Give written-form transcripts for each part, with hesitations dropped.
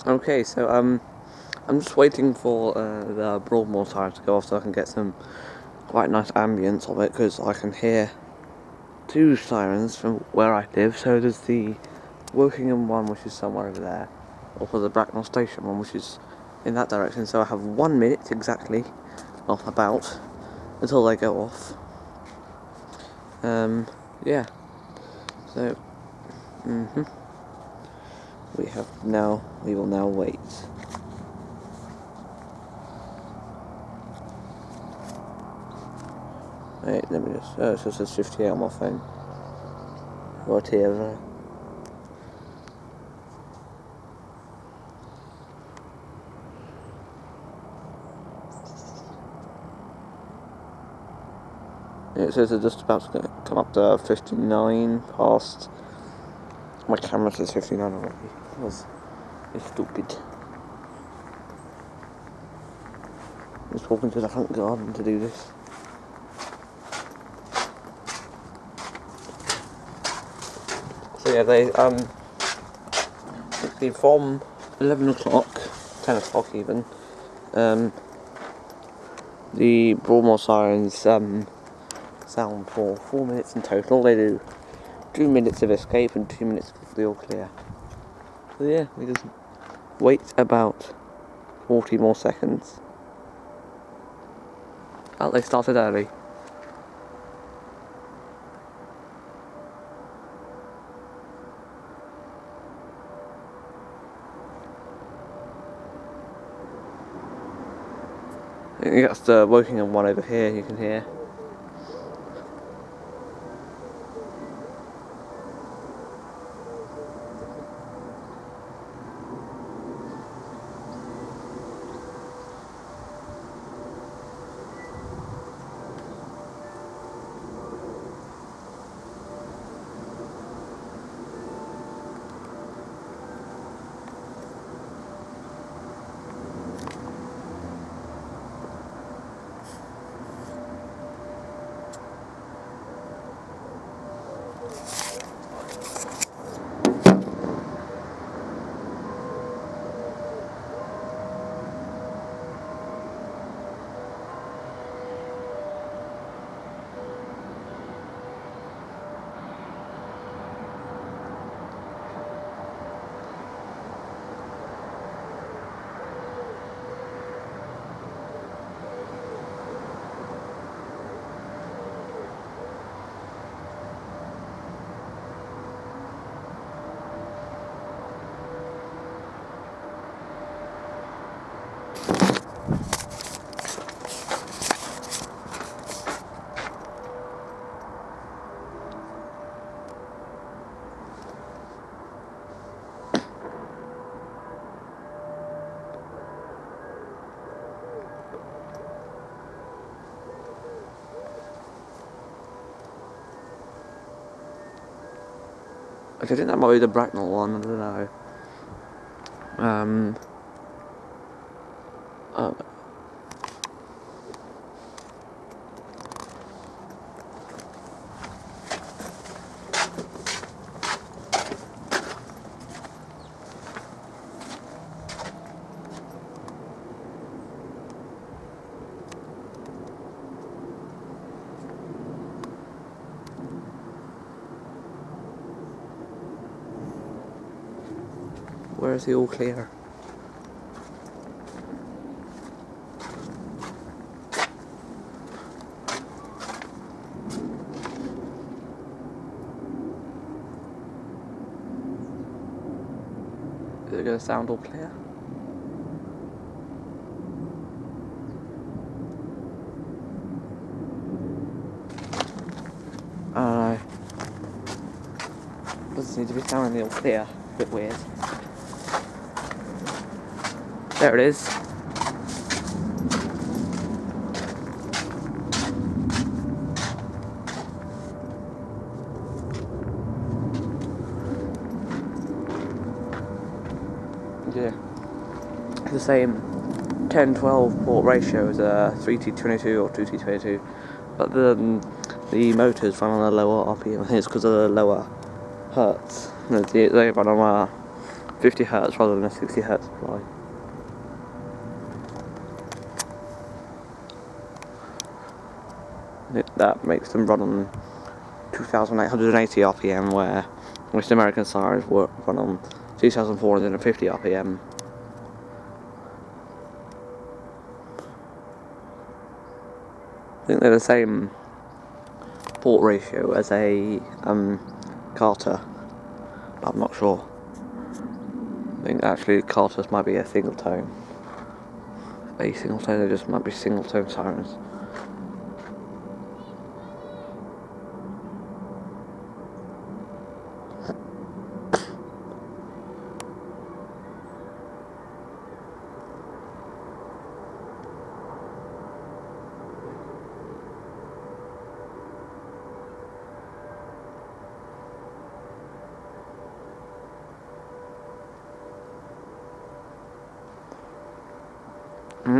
Okay, so I'm just waiting for the Broadmoor siren to go off so I can get some quite nice ambience of it, because I can hear two sirens from where I live. So there's the Wokingham one, which is somewhere over there, or for the Bracknell Station one, which is in that direction. So I have 1 minute exactly, off about, until they go off. Yeah. So, we will now wait. Wait, let me just, it just says 58 on my phone. Whatever. It says it's just about to come up to 59 past. My camera says 59 already. It's stupid. I'm just walking to the front garden to do this. So yeah, it's been from 11 o'clock, 10 o'clock even. The Broadmoor sirens sound for 4 minutes in total. They do 2 minutes of escape and 2 minutes of the all clear. So yeah, we just wait about 40 more seconds. Oh, they started early. I think that's the Wokingham one over here, you can hear. I think that might be the Bracknell one, I don't know. Where is the all clear? Is it going to sound all clear? I don't know. Doesn't seem to be sounding all clear. A bit weird. There it is. Yeah. The same 10-12 port ratio as a 3T22 or 2T22, but the motors run on a lower RPM. I think it's because of the lower hertz. They run on a 50 hertz rather than a 60 hertz supply. That makes them run on 2,880 RPM, where most American Sirens run on 2,450 RPM. I think they're the same port ratio as a Carter, but I'm not sure. I think actually Carters might be a single tone. They just might be single tone Sirens.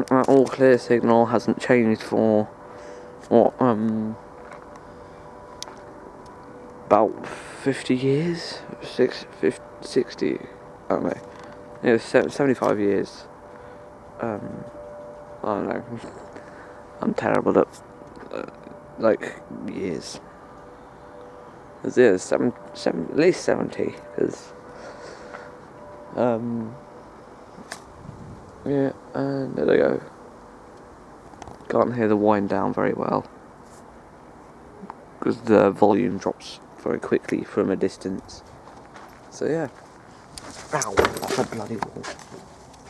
That all clear signal hasn't changed for what, about 50 years? 60, I don't know. Yeah, 75 years. I don't know. I'm terrible at like years. It's at least 70, because yeah, and there they go. Can't hear the wind down very well because the volume drops very quickly from a distance. So yeah. Ow, that's a bloody wall.